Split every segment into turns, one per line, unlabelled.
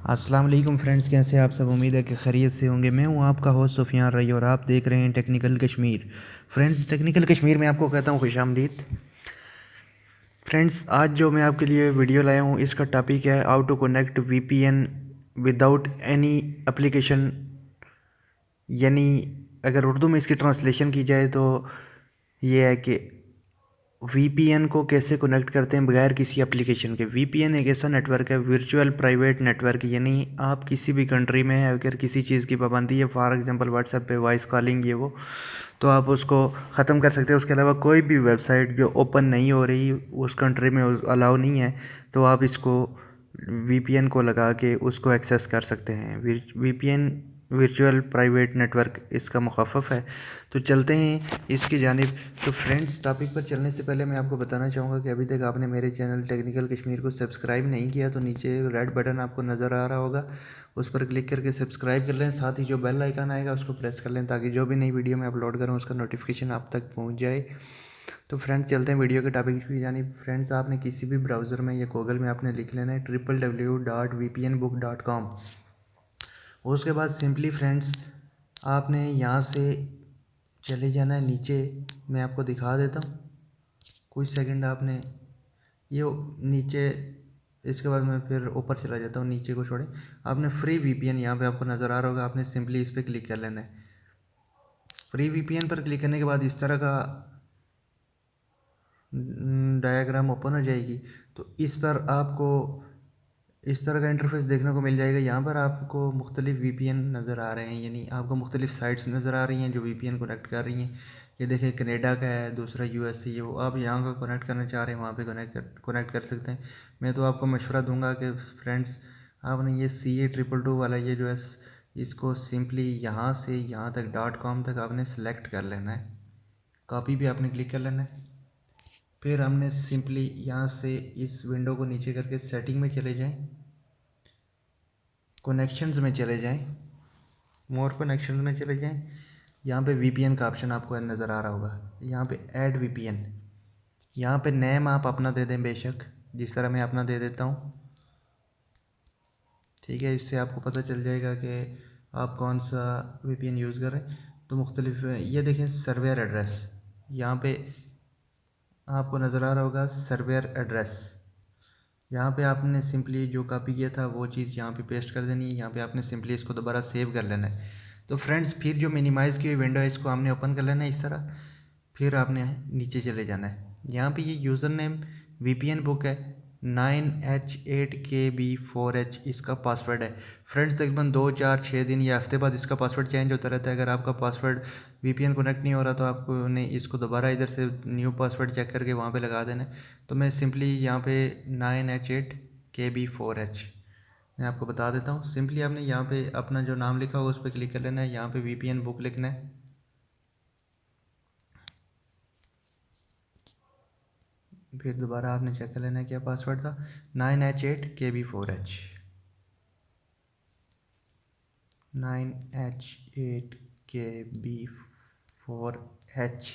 अस्सलाम वालेकुम फ्रेंड्स, कैसे आप सब। उम्मीद है कि खैरियत से होंगे। मैं हूं आपका होस्ट सुफियान रई और आप देख रहे हैं technical Kashmir. Friends, technical Kashmir में आपको कहता हूं खुशामदीद। फ्रेंड्स, आज जो मैं आपके लिए वीडियो लाया हूं इसका टॉपिक है how to connect VPN without any application. यानी अगर उर्दू में इसकी ट्रांसलेशन की जाए तो ये है कि वीपीएन को कैसे कनेक्ट करते हैं बगैर किसी एप्लीकेशन के। वीपीएन एक ऐसा नेटवर्क है, वर्चुअल प्राइवेट नेटवर्क। यानी आप किसी भी कंट्री में अगर किसी चीज़ की पाबंदी है, फॉर एग्जांपल व्हाट्सएप पे वॉइस कॉलिंग ये वो, तो आप उसको ख़त्म कर सकते हैं। उसके अलावा कोई भी वेबसाइट जो ओपन नहीं हो रही उस कंट्री में अलाउ नहीं है, तो आप इसको वीपीएन को लगा के उसको एक्सेस कर सकते हैं। वीपीएन वर्चुअल प्राइवेट नेटवर्क इसका मुखफ़फ़ है। तो चलते हैं इसकी जानिब। तो फ्रेंड्स, टॉपिक पर चलने से पहले मैं आपको बताना चाहूँगा कि अभी तक आपने मेरे चैनल टेक्निकल कश्मीर को सब्सक्राइब नहीं किया तो नीचे रेड बटन आपको नज़र आ रहा होगा, उस पर क्लिक करके सब्सक्राइब कर लें। साथ ही जो बेल आइकन आएगा उसको प्रेस कर लें ताकि जो भी नई वीडियो मैं अपलोड करूँ उसका नोटिफिकेशन आप तक पहुँच जाए। तो फ्रेंड्स, चलते हैं वीडियो के टॉपिक की जानिब। फ्रेंड्स, आपने किसी भी ब्राउज़र में या गूगल में आपने लिख लेना है www.vpnbook.com। उसके बाद सिंपली फ्रेंड्स आपने यहाँ से चले जाना है नीचे। मैं आपको दिखा देता हूँ, कुछ सेकंड आपने ये नीचे। इसके बाद मैं फिर ऊपर चला जाता हूँ, नीचे को छोड़े। आपने फ्री वीपीएन यहाँ पे आपको नज़र आ रहा होगा, आपने सिंपली इस पर क्लिक कर लेना है। फ्री वीपीएन पर क्लिक करने के बाद इस तरह का डायग्राम ओपन हो जाएगी। तो इस पर आपको इस तरह का इंटरफेस देखने को मिल जाएगा। यहाँ पर आपको मुख्तलिफ वीपीएन नज़र आ रहे हैं, यानी आपको मुख्तलिफ साइट्स नज़र आ रही हैं जो वीपीएन कनेक्ट कर रही हैं। ये देखिए, कनाडा का है, दूसरा यूएस से, ये वो आप यहाँ का कनेक्ट करना चाह रहे हैं वहाँ पे कनेक्ट कर सकते हैं। मैं तो आपको मशवरा दूंगा कि फ्रेंड्स आपने ये CA222 वाला ये जो है इसको सिंपली यहाँ से यहाँ तक .com तक आपने सेलेक्ट कर लेना है। कॉपी भी आपने क्लिक कर लेना है। फिर हमने सिंपली यहाँ से इस विंडो को नीचे करके सेटिंग में चले जाएं, कनेक्शंस में चले जाएं, मोर कनेक्शंस में चले जाएं। यहाँ पे वीपीएन का ऑप्शन आपको नज़र आ रहा होगा, यहाँ पे ऐड वीपीएन। यहाँ पे नेम आप अपना दे दें, बेशक जिस तरह मैं अपना दे देता हूँ, ठीक है। इससे आपको पता चल जाएगा कि आप कौन सा वीपीएन यूज़ कर रहे हैं। तो मुख्तलिफ ये देखें, सर्वेयर एड्रेस यहाँ पे आपको नज़र आ रहा होगा, सर्वेयर एड्रेस। यहाँ पे आपने सिंपली जो कॉपी किया था वो चीज़ यहाँ पे पेस्ट कर देनी है। यहाँ पे आपने सिंपली इसको दोबारा सेव कर लेना है। तो फ्रेंड्स, फिर जो मिनिमाइज़ की हुई विंडो है इसको हमने ओपन कर लेना है इस तरह। फिर आपने नीचे चले जाना है। यहाँ पे ये यूज़र नेम वीपीएन बुक है, 9H8KB4H इसका पासवर्ड है। फ्रेंड्स, तकरीबन 2 4 6 दिन या हफ्ते बाद इसका पासवर्ड चेंज होता रहता है। अगर आपका पासवर्ड वीपीएन कनेक्ट नहीं हो रहा तो आपको ने इसको दोबारा इधर से न्यू पासवर्ड चेक करके वहाँ पे लगा देना है। तो मैं सिंपली यहाँ पे 9H8KB4H मैं आपको बता देता हूँ। सिंपली आपने यहाँ पे अपना जो नाम लिखा होगा उस पर क्लिक कर लेना है। यहाँ पे वीपीएन बुक लिखना है। फिर दोबारा आपने चेक कर लेना है क्या पासवर्ड था, 9H8KB4H 9H8KB4H।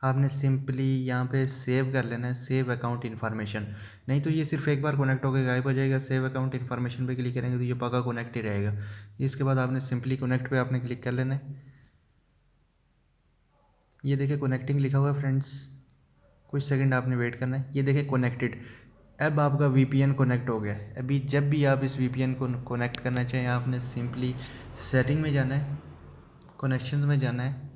आपने सिंपली यहाँ पे सेव कर लेना है, सेव अकाउंट इन्फॉर्मेशन। नहीं तो ये सिर्फ एक बार कनेक्ट होकर गायब हो जाएगा। सेव अकाउंट इन्फॉर्मेशन पे क्लिक करेंगे तो ये पक्का कनेक्ट ही रहेगा। इसके बाद आपने सिंपली कनेक्ट पे आपने क्लिक कर लेना है। ये देखिए कनेक्टिंग लिखा हुआ है फ्रेंड्स, कुछ सेकंड आपने वेट करना है। ये देखिए कनेक्टेड, अब आपका वीपीएन कनेक्ट हो गया है। अभी जब भी आप इस वीपीएन को कनेक्ट करना चाहें आपने सिंपली सेटिंग में जाना है, कनेक्शंस में जाना है,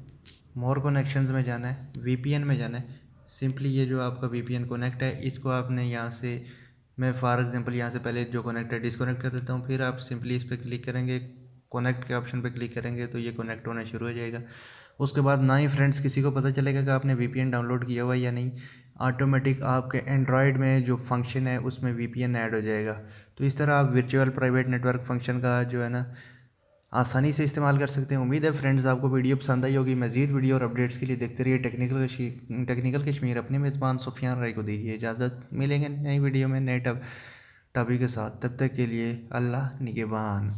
मोर कनेक्शंस में जाना है, वीपीएन में जाना है। सिंपली ये जो आपका वीपीएन कनेक्ट है इसको आपने यहाँ से, मैं फॉर एग्जांपल यहाँ से पहले जो कनेक्ट है डिसकनेक्ट कर देता हूँ। फिर आप सिंपली इस पर क्लिक करेंगे, कनेक्ट के ऑप्शन पर क्लिक करेंगे तो ये कनेक्ट होना शुरू हो जाएगा। उसके बाद ना ही फ्रेंड्स किसी को पता चलेगा कि आपने वीपीएन डाउनलोड किया हुआ है या नहीं। ऑटोमेटिक आपके एंड्रॉयड में जो फंक्शन है उसमें वीपीएन ऐड हो जाएगा। तो इस तरह आप वर्चुअल प्राइवेट नेटवर्क फंक्शन का जो है ना आसानी से इस्तेमाल कर सकते हैं। उम्मीद है फ्रेंड्स आपको वीडियो पसंद आई होगी। मज़ीद वीडियो और अपडेट्स के लिए देखते रहिए टेक्निकल कश्मीर। अपने मेज़बान सुफियान राय को दीजिए इजाज़त। मिलेंगे नई वीडियो में नए टॉपिक के साथ। तब तक के लिए अल्लाह निगहबान।